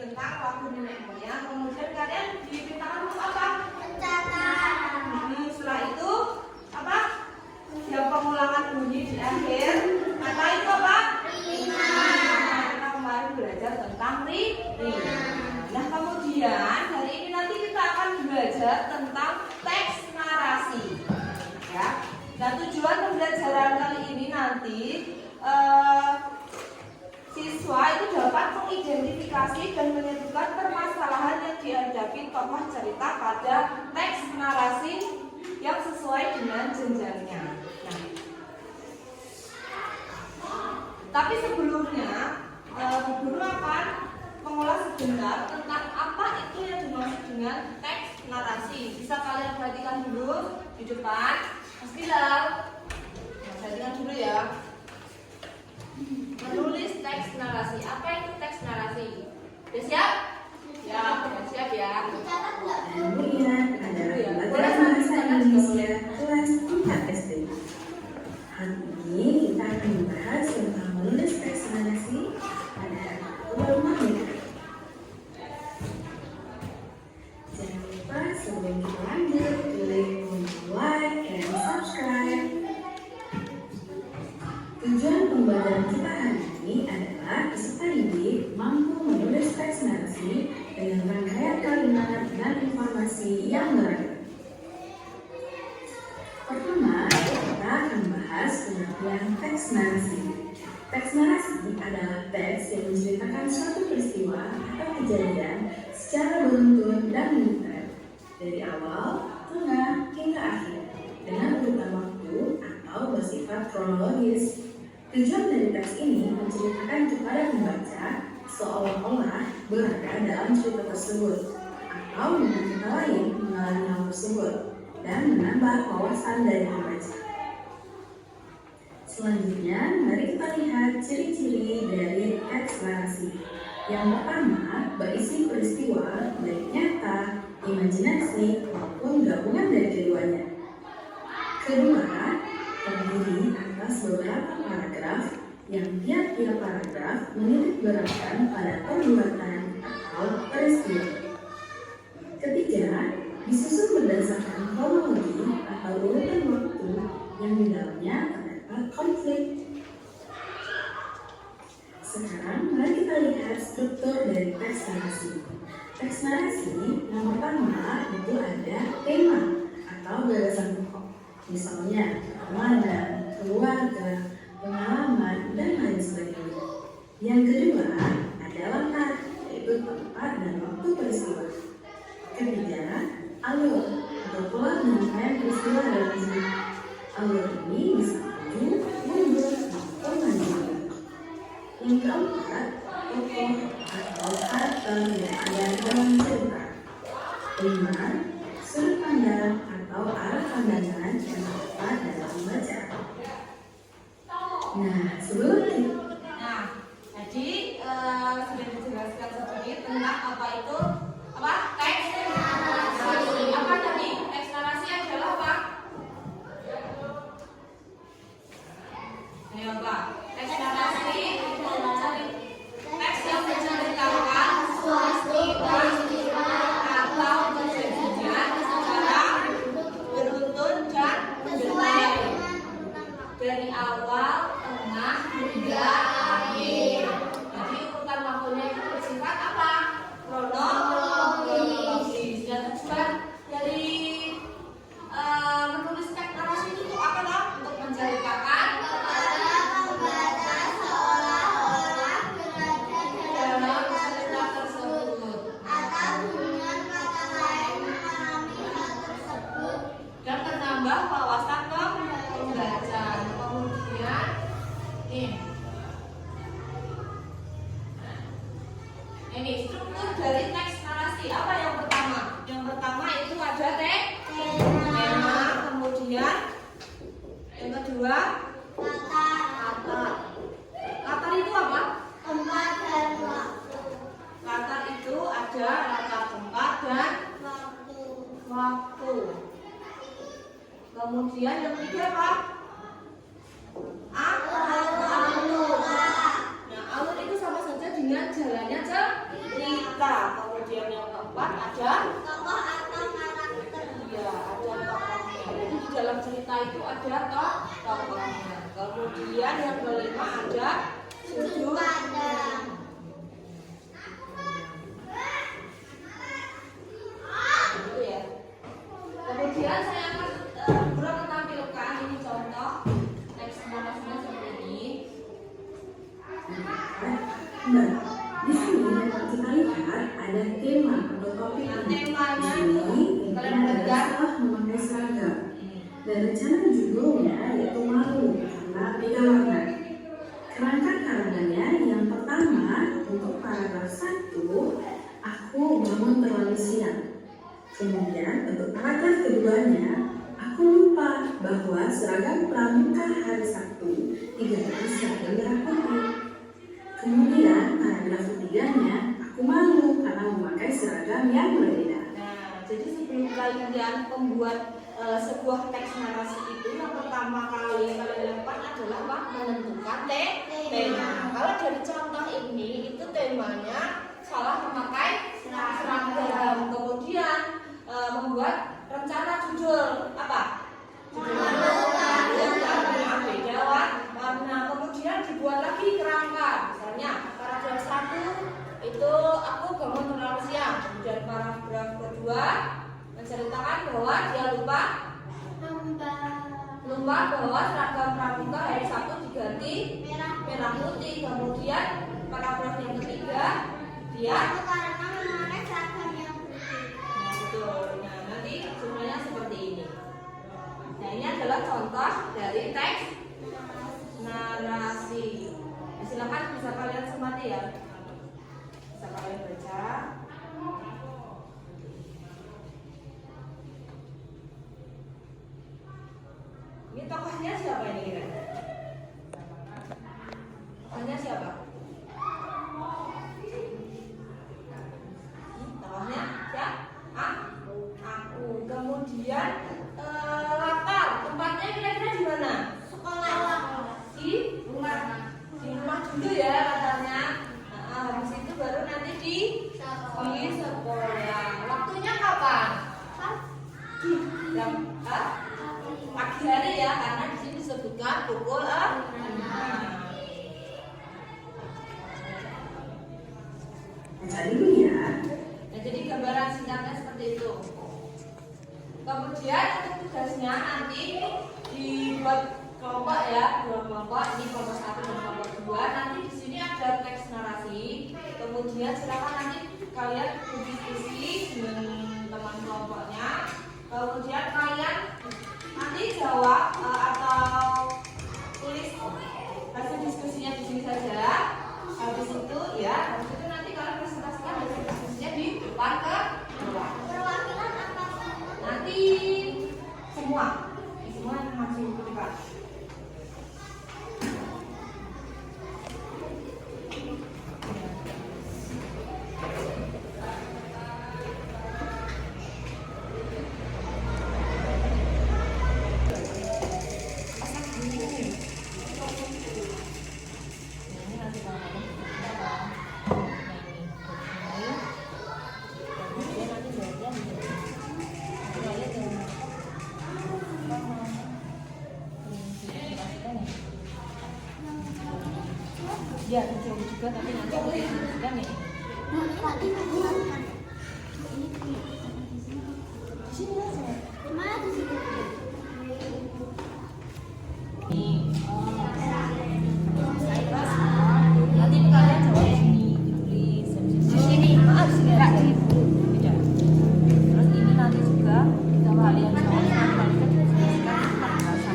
tentang lagu nenek moyang. Kemudian kalian dipintakan untuk apa? Setelah itu apa? Yang pengulangan bunyi di akhir kata itu apa? Rima. Kita kemarin belajar tentang rima. Nah kemudian hari ini nanti kita akan belajar tentang teks narasi. Ya. Nah tujuan pembelajaran kali ini nanti siswa itu dapat mengidentifikasi dan menyebutkan permasalahan yang dihadapi tokoh cerita pada teks narasi yang sesuai dengan jenjangnya. Nah, tapi sebelumnya guru akan mengulas sebentar tentang apa itu yang dimaksud dengan teks narasi. Bisa kalian perhatikan dulu di depan. Mas Bilal, perhatikan dulu ya. Menulis teks narasi. Apa itu teks narasi? Sudah siap? Ya, sudah siap ya. Kemudian adalah pelajaran bahasa Indonesia kelas 4 SD. Hari ini kita akan membahas tentang menulis teks narasi pada menit. Jangan lupa sebelum kita lanjut, klik like dan subscribe. Tujuan pembelajaran kita hari ini adalah peserta didik mampu menulis teks narasi dengan rangkaian kalimat dan informasi yang beragam. Pertama, kita akan bahas pengertian teks narasi. Teks narasi adalah teks yang menceritakan suatu peristiwa atau kejadian secara beruntun dan menyebar dari awal, tengah, hingga akhir dengan urutan waktu atau bersifat kronologis. Tujuan dari teks ini menceritakan kepada pembaca seolah-olah berada dalam cerita tersebut atau dengan kata lain mengalami hal tersebut dan menambah wawasan dari pembaca. Selanjutnya, mari kita lihat ciri-ciri dari teks narasi. Yang pertama, berisi peristiwa baik nyata, imajinasi, maupun gabungan dari keduanya. Kedua, terdiri atas beberapa paragraf yang tiap-tiap paragraf menitik beratkan pada perbuatan atau peristiwa. Ketiga, disusun berdasarkan kronologi atau urutan waktu yang di dalamnya terdapat konflik. Sekarang mari kita lihat struktur dari teks narasi. Teks narasi yang pertama itu ada tema atau gagasan pokok. Misalnya, pertemanan, keluarga, pengalaman, dan lain sebagainya. Yang kedua adalah latar, yaitu tempat dan waktu peristiwa. Ketiga, alur atau pola penyampaian peristiwa dalam cerita. Alur ini bisa maju, mundur, maupun lanjut. Yang keempat, tokoh atau karakter yang ada dalam cerita. 5. Sudut pandang atau arah pandangan yang terdapat dalam membaca. Nah, sebelum itu. Jadi sudah dijelaskan sedikit tentang apa itu teks narasi. Apa tadi? Teks narasi adalah apa? Ayo apa? Teks narasi teks yang menceritakan suatu peristiwa atau kejadian secara beruntun dan menyebar dari awal, tengah, hingga akhir. Jadi urutan waktunya itu bersifat apa? Kronologis. Dan tujuan dari menulis teks narasi itu apa toh? Untuk menceritakan kepada pembaca seolah-olah berada dalam cerita tersebut atau dengan kata lain memahami hal tersebut dan menambah wawasan pembaca. Kemudian ini struktur dari teks narasi. Apa yang pertama? Yang pertama itu ada tema, kemudian yang kedua latar. Latar itu apa? Tempat dan waktu. Latar itu ada latar tempat dan waktu. Kemudian yang ketiga apa? Alur. Nah, alur itu sama saja dengan jalannya cerita. keempat ada tokoh atau karakter. iya, ada tokohnya. Jadi di dalam cerita itu ada tokohnya. Kemudian yang kelima ada sudut pandang. Gitu ya. Kemudian saya akan menampilkan ini contoh teks narasinya seperti ini. Nah, di sini kita lihat ada tema atau topik. Nah, temanya ini kalian perhatikan adalah memakai seragam. Dan rencana judulnya yaitu malu karena beda warna. Kerangka karangannya yang pertama untuk paragraf 1, aku bangun terlalu siang. Kemudian untuk paragraf keduanya, aku lupa bahwa seragam pramuka hari Sabtu tidak bisa merah putih. Kemudian paragraf ketiganya, aku malu karena memakai seragam yang berbeda. Nah, jadi sebelum kalian membuat sebuah teks narasi itu, yang pertama kali kalian lakukan adalah apa? Menentukan tema. Kalau dari contoh ini, itu temanya salah memakai seragam. Kemudian membuat rencana judul apa? Judul yang beda warna. Kemudian dibuat lagi kerangka. Misalnya paragraf 1 itu aku bangun terlalu siang. Kemudian paragraf kedua menceritakan bahwa dia lupa bahwa seragam pramuka hari Sabtu diganti merah putih. Kemudian paragraf yang ketiga dia Karena memakai seragam yang putih. nah betul. Nah nanti jumlahnya seperti ini. Nah ini adalah contoh dari teks narasi. Nah, silakan bisa kalian cermati ya. Bisa kalian baca. Ini tokohnya siapa ini kira-kira? Tokohnya siapa? Tokohnya siapa? Aku. Kemudian latar tempatnya kira-kira di mana? Sekolah. Di rumah dulu ya latarnya. Habis itu baru nanti di sekolah. Waktunya kapan? Di jam pagi hari ya, karena di sini disebutkan pukul 6. Baca dulu ya. Nah, jadi gambaran singkatnya seperti itu. Kemudian untuk tugasnya nanti dibuat kelompok ya, 2 kelompok, ini kelompok 1 dan kelompok 2. Nanti di sini ada teks narasi. Kemudian silakan nanti kalian berdiskusi dengan teman kelompoknya. Kemudian kalian nanti jawab atau tulis hasil diskusinya di sini saja. Habis itu nanti kalian presentasikan hasil diskusinya di depan ke bawah. Perwakilan apa? Nanti semua yang masih depan. Ya, jauh juga tapi nanti aku diskusikan ya. Di sini aja. Mana di situ? Nanti kalian jawab di sini, ditulis di sini. Maaf, sini enggak di tidak. Terus ini nanti juga kita kalian jawab nanti kalian diskusikan tentang bahasa.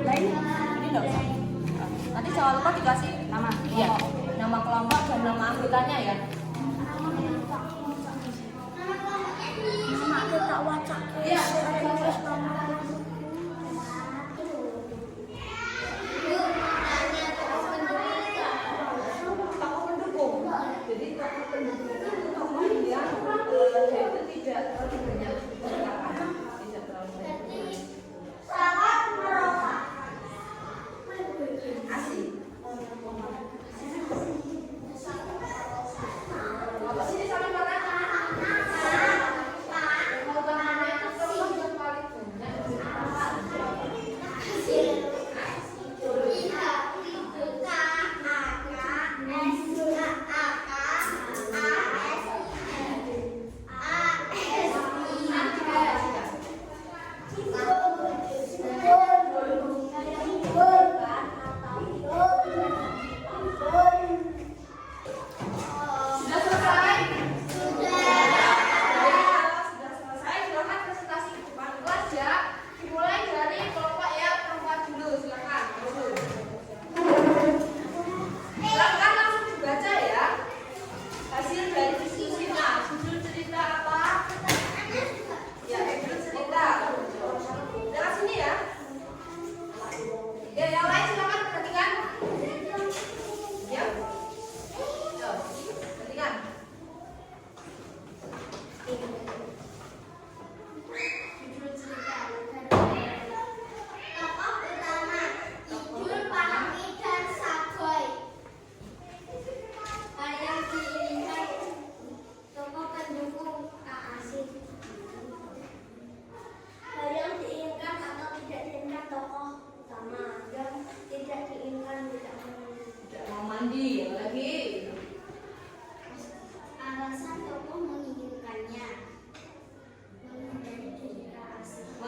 Lain ini enggak usah. Nanti jangan lupa dikasih nama. Iya, nama kelompok dan nama anggotanya ya. Nama kita wacak. Iya. Tokoh pendukung. Jadi tokoh pendukung itu tokoh yang dia itu tidak terlalu banyak percakapan, tidak terlalu banyak. Sangat merosak. Asik. Apa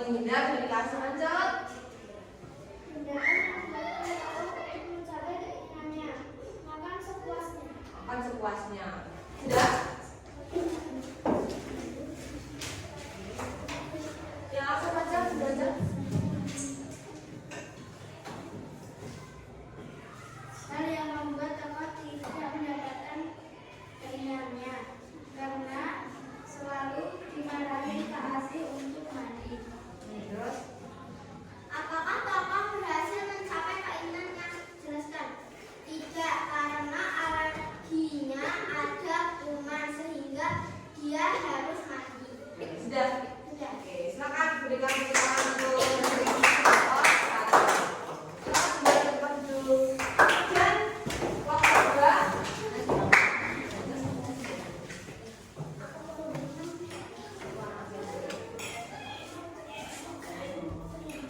menghindar dari kasih mencet. Mencapai keinginannya. Makan sepuasnya. Makan sepuasnya. Sudah? Yang apa baca? Sudah baca? Hal yang membuat tokoh tidak mendapatkan keinginannya karena selalu dimarahi Kak Asih untuk mandi. Terus? Apakah tokoh berhasil mencapai keinginannya? Jelaskan. Tidak, karena alerginya ada kuman sehingga dia harus mandi. Sudah? Sudah. Oke, silakan berikan tepuk tangan untuk tokoh satu. Terus kembali ke tempat duduk. Dan waktu dua.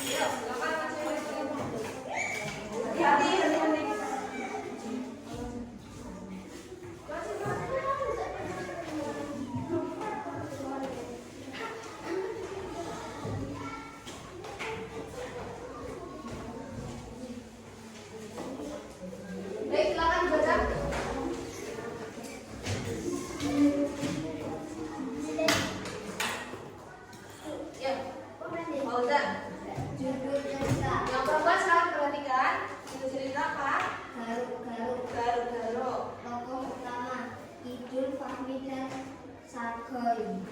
Yuk, silakan masing-masing. Hati-hati, hati-hati. Baik, silakan dibaca. Ya, Fauzan. Judul cerita Yang perempuan sekarang perhatikan. Judul cerita apa? Garuk-garuk. Garuk-garuk. Tokoh utama Idul Fahmi dan Sargoy.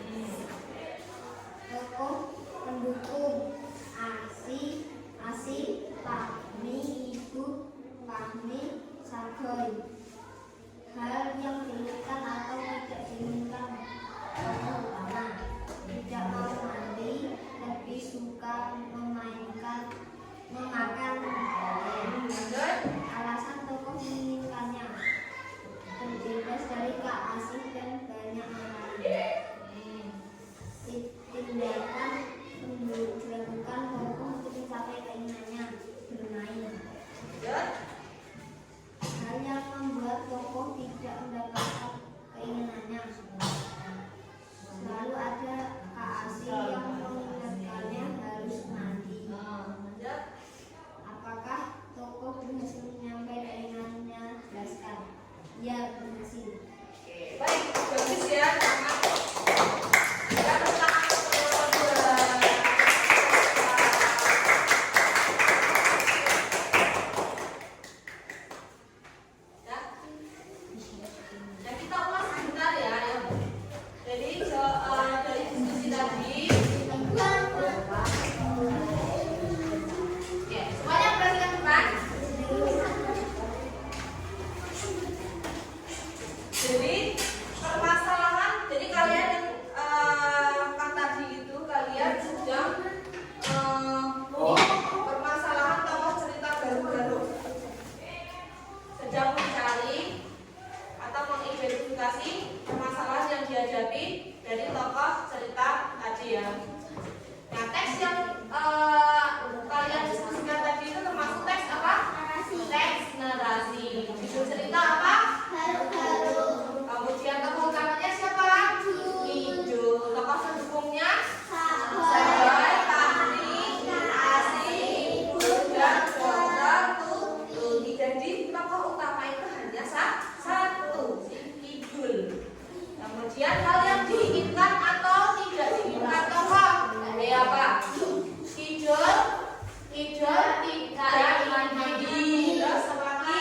Tokoh pendukung Asi, Fahmi, Ibu, Fahmi, Sargoy. Hal yang diinginkan atau tidak diinginkan tokoh utama tidak mau mandi, lebih suka memakan Lanjut. alasan tokoh menginginkannya terbebas dari Kak Asih dan banyak orang. Tindakan dilakukan tokoh untuk mencapai keinginannya bermain. Lanjut. Hal yang membuat tokoh tidak mendapatkan keinginannya. Selalu ada Kak Asih yang mengingatkannya harus mandi. Lanjut. Apakah tokoh berhasil menyampaikan keinginannya? Jelaskan. Ya, berhasil. Oke, baik, bagus ya. Dan tangan untuk nomor dua. Ya. Nah, kita ulas sebentar ya. Jadi dari diskusi tadi. Oke, semuanya perhatikan teman. Jadi permasalahan, jadi kalian yang kan tadi itu kalian sedang permasalahan tokoh cerita garuk-garuk, sedang mencari atau mengidentifikasi permasalahan yang dihadapi dari tokoh cerita tadi ya. Nah, teks yang kalian diskusikan tadi itu termasuk teks apa? Teks narasi. Judul cerita apa? Kemudian tokoh utamanya siapa? Idul. Tokoh pendukungnya? Sargoy, Fahmi, Asih, Ibu, dan Dokter Tuti. Jadi tokoh utama itu hanya satu, si Idul. Kemudian hal yang diinginkan atau tidak diinginkan tokoh ada apa? Idul tidak ingin mandi. Terus apa lagi?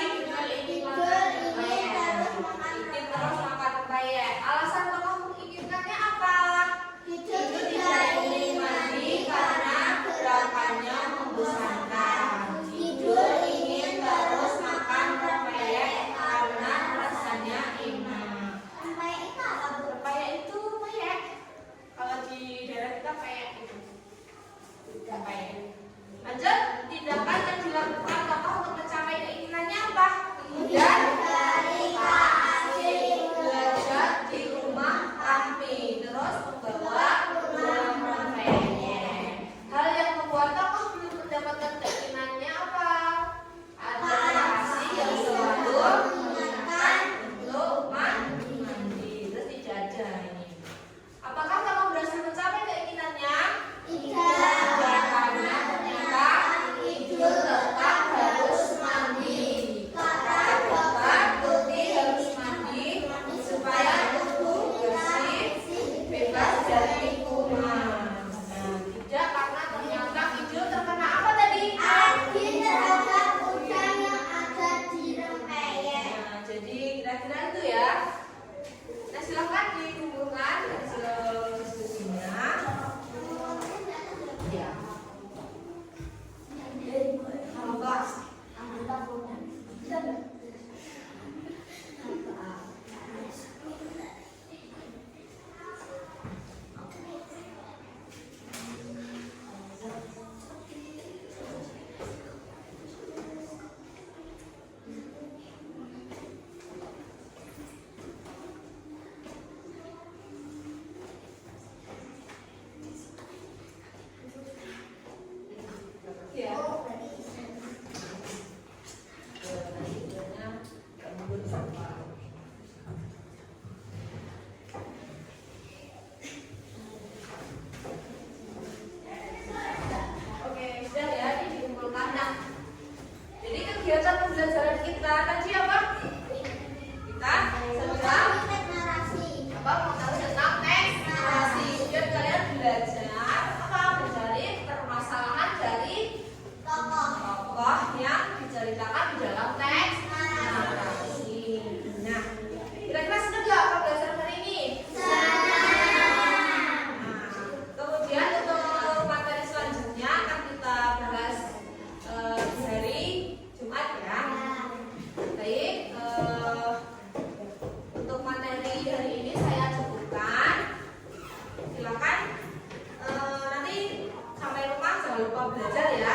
lupa belajar ya.